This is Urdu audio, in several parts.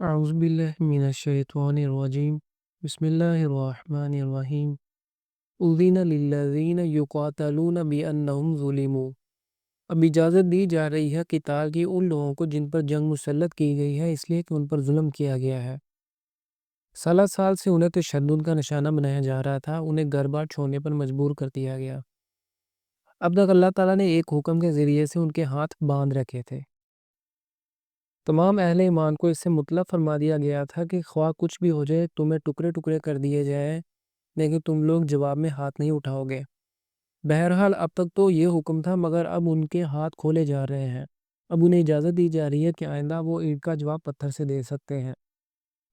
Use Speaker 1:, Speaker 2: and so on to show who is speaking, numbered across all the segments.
Speaker 1: اعوذ باللہ من الشیطان الرجیم بسم اللہ الرحمن الرحیم اذن للذین یقاتلون بانہم ظلموا۔ اب اجازت دی جا رہی ہے قتال کی ان لوگوں کو جن پر جنگ مسلط کی گئی ہے اس لیے کہ ان پر ظلم کیا گیا ہے۔ سالہ سال سے انہیں تشدد کا نشانہ بنایا جا رہا تھا، انہیں گھر بار چھوڑنے پر مجبور کر دیا گیا۔ اب تک اللہ تعالیٰ نے ایک حکم کے ذریعے سے ان کے ہاتھ باندھ رکھے تھے۔ تمام اہل ایمان کو اس سے مطلع فرما دیا گیا تھا کہ خواہ کچھ بھی ہو جائے، تمہیں ٹکڑے ٹکڑے کر دیے جائیں، لیکن تم لوگ جواب میں ہاتھ نہیں اٹھاؤ گے۔ بہرحال اب تک تو یہ حکم تھا، مگر اب ان کے ہاتھ کھولے جا رہے ہیں۔ اب انہیں اجازت دی جا رہی ہے کہ آئندہ وہ اینٹ کا جواب پتھر سے دے سکتے ہیں۔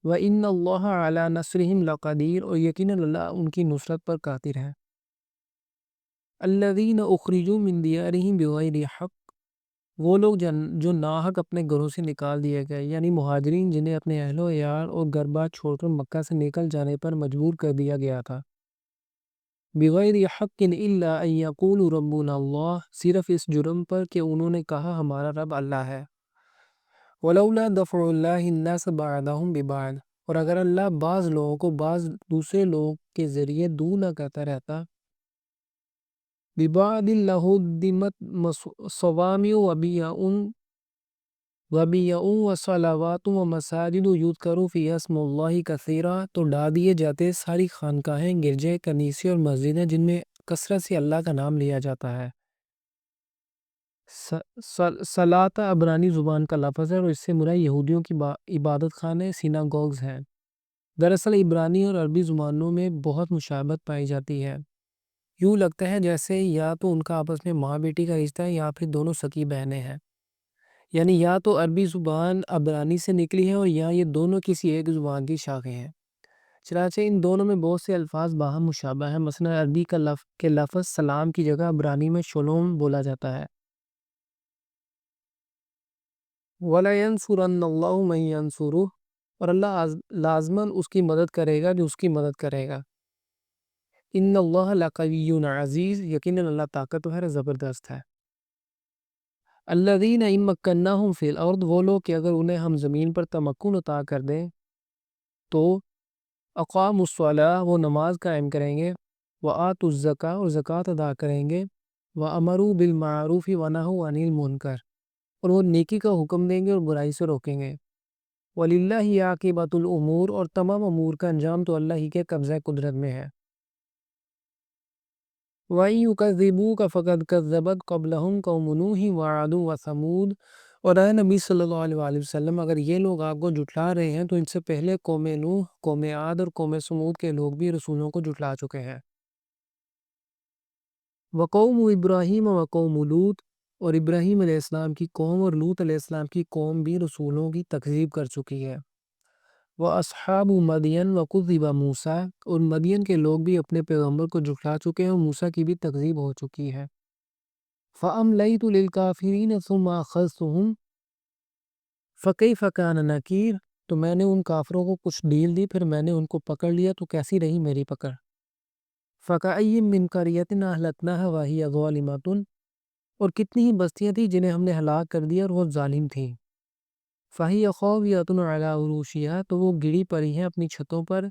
Speaker 1: وَإِنَّ اللَّهَ عَلَى نَصْرِهِمْ لَقَدِيرٌ، اور یقیناً اللہ ان کی نصرت پر قادر ہے۔ الَّذِينَ أُخْرِجُوا مِن دِيَارِهِمْ بِغَيْرِ حَقٍّ، وہ لوگ جو ناحق اپنے گھروں سے نکال دیے گئے، یعنی مہاجرین جنہیں اپنے اہل و عیال اور گھر بار چھوڑ کر مکہ سے نکل جانے پر مجبور کر دیا گیا تھا۔ بغیر حق الا ان یقولوا ربنا اللہ، صرف اس جرم پر کہ انہوں نے کہا ہمارا رب اللہ ہے۔ ولولا دفع اللہ الناس بعضهم ببعض، اور اگر اللہ بعض لوگوں کو بعض دوسرے لوگوں کے ذریعے دور نہ کرتا رہتا، ببعض لہدمت صوامع وبیع وصلوات ومساجد یذکر فیہا اسم اللہ کثیرا، تو ڈال دیے جاتے ساری خانقاہیں، گرجے، کنیسے اور مسجدیں جن میں کثرت سے اللہ کا نام لیا جاتا ہے۔ صلاۃ عبرانی زبان کا لفظ ہے اور اس سے مراد یہودیوں کی عبادت خانے سیناگوگز ہیں۔ دراصل عبرانی اور عربی زبانوں میں بہت مشابہت پائی جاتی ہے۔ یوں لگتا ہے جیسے یا تو ان کا آپس میں ماں بیٹی کا رشتہ ہے یا پھر دونوں سکی بہنیں ہیں، یعنی یا تو عربی زبان عبرانی سے نکلی ہے اور یا یہ دونوں کسی ایک زبان کی شاخیں ہیں۔ چنانچہ ان دونوں میں بہت سے الفاظ باہم مشابہ ہیں، مثلا عربی کے لفظ سلام کی جگہ عبرانی میں شلوم بولا جاتا ہے۔ وَلَيَنْصُرَنَّ اللَّهُ مَن يَنْصُرُهُ، اور اللہ لازماً اس کی مدد کرے گا جو اس کی مدد کرے گا۔ ان اللہ لقوی عزیز، یقیناً اللہ طاقتور زبردست ہے۔ الذین ان مکناہم فی الارض، وہ لوگ کہ اگر انہیں ہم زمین پر تمکن عطا کر دیں تو اقاموا الصلاۃ، وہ نماز قائم کریں گے، وآتوا الزکاۃ، اور زکوٰۃ ادا کریں گے، وامروا بالمعروف ونہوا عن المنکر، اور وہ نیکی کا حکم دیں گے اور برائی سے روکیں گے۔ وَلِلَّهِ عَاقِبَةُ الْأُمُورِ، اور تمام امور کا انجام تو اللہ ہی کے قبضہ قدرت میں ہے۔ وَإِن يُكَذِّبُوكَ فَقَدْ كَذَّبَتْ قَبْلَهُمْ قَوْمُ نُوحٍ وَعَادٌ وَثَمُودُ، اور اے نبی صلی اللہ علیہ وسلم، اگر یہ لوگ آپ کو جھٹلا رہے ہیں تو ان سے پہلے قوم نوح، قوم عاد اور قوم سمود کے لوگ بھی رسولوں کو جھٹلا چکے ہیں۔ وَقَوْمُ إِبْرَاهِيمَ وَقَوْمُ لُوط، اور ابراہیم علیہ السلام کی قوم اور لوط علیہ السلام کی قوم بھی رسولوں کی تکذیب کر چکی ہے۔ وَأَصْحَابُ مَدْيَنَ وَكُذِّبَ مُوسَىٰ، اور مدین کے لوگ بھی اپنے پیغمبر کو جھٹلا چکے ہیں اور موسیٰ کی بھی تکذیب ہو چکی ہے۔ فَأَمْلَيْتُ لِلْكَافِرِينَ ثُمَّ أَخَذْتُهُمْ فَكَيْفَ كَانَ نَكِيرِ، تو میں نے ان کافروں کو کچھ ڈیل دی، پھر میں نے ان کو پکڑ لیا تو کیسی رہی میری پکڑ۔ فَكَأَيٍّ مِّن قَرْيَةٍ أَهْلَكْنَاهَا وَهِيَ ظَالِمَةٌ، اور کتنی ہی بستیاں تھیں جنہیں ہم نے ہلاک کر دیا اور وہ ظالم تھیں۔ فَهِيَ خَاوِيَةٌ عَلَىٰ عُرُوشِهَا، تو وہ گری پڑی ہیں اپنی چھتوں پر۔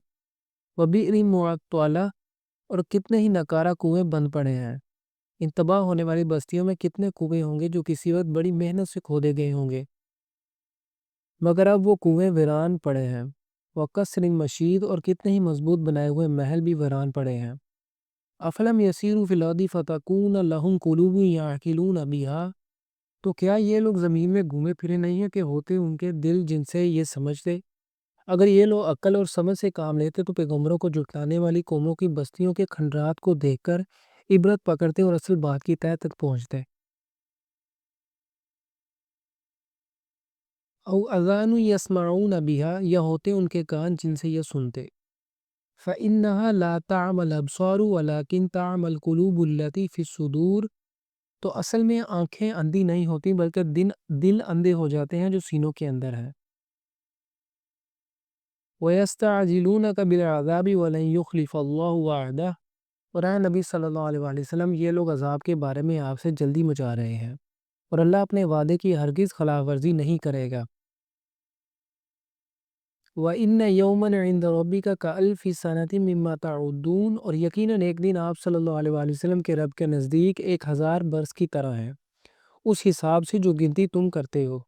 Speaker 1: وَبِئْرٍ مُّعَطَّلَةٍ، اور کتنے ہی نکارہ کنویں بند پڑے ہیں۔ ان تباہ ہونے والی بستیوں میں کتنے کنویں ہوں گے جو کسی وقت بڑی محنت سے کھودے گئے ہوں گے، مگر اب وہ کنویں ویران پڑے ہیں۔ وَقَصْرٍ مَّشِيدٍ، اور کتنے ہی مضبوط بنائے ہوئے محل بھی ویران پڑے ہیں۔ أَفَلَمْ يَسِيرُوا فِي الْأَرْضِ فَتَكُونَ لَهُمْ قُلُوبٌ يَعْقِلُونَ بِهَا، تو کیا یہ لوگ زمین میں گھومے پھرے نہیں ہیں کہ ہوتے ان کے دل جن سے یہ سمجھتے؟ اگر یہ لوگ عقل اور سمجھ سے کام لیتے تو پیغمبروں کو جھٹلانے والی قوموں کی بستیوں کے کھنڈرات کو دیکھ کر عبرت پکڑتے اور اصل بات کی تہہ تک پہنچتے۔ او اذان یسمعون بها، یا ہوتے ان کے کان جن سے یہ سنتے۔ فإنها لا تعمى الابصار ولكن تعمى القلوب التي في الصدور، تو اصل میں آنکھیں اندھی نہیں ہوتی بلکہ دل اندھے ہو جاتے ہیں جو سینوں کے اندر ہے۔ وَيَسْتَعْجِلُونَكَ بِالْعَذَابِ وَلَن يُخْلِفَ اللَّهُ وَعْدَهُ، اور اے نبی صلی اللہ علیہ وسلم، یہ لوگ عذاب کے بارے میں آپ سے جلدی مچا رہے ہیں اور اللہ اپنے وعدے کی ہرگز خلاف ورزی نہیں کرے گا۔ وَإِنَّ يَوْمًا عِندَ رَبِّكَ كَأَلْفِ سَنَةٍ مِّمَّا تَعُدُّونَ، اور یقیناً ایک دن آپ صلی اللہ علیہ وآلہ وسلم کے رب کے نزدیک 1000 برس کی طرح ہے، اس حساب سے جو گنتی تم کرتے ہو۔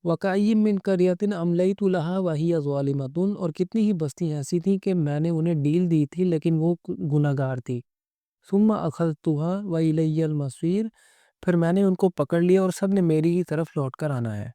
Speaker 1: وَكَأَيِّن مِّن قَرْيَةٍ أَمْلَيْتُ لَهَا وَهِيَ ظَالِمَةٌ، اور کتنی ہی بستیاں ایسی تھیں کہ میں نے انہیں ڈیل دی تھی لیکن وہ گناہگار تھی۔ ثُمَّ أَخَذْتُهَا وَإِلَيَّ الْمَصِيرُ، پھر میں نے ان کو پکڑ لیا اور سب نے میری ہی طرف لوٹ کر آنا ہے۔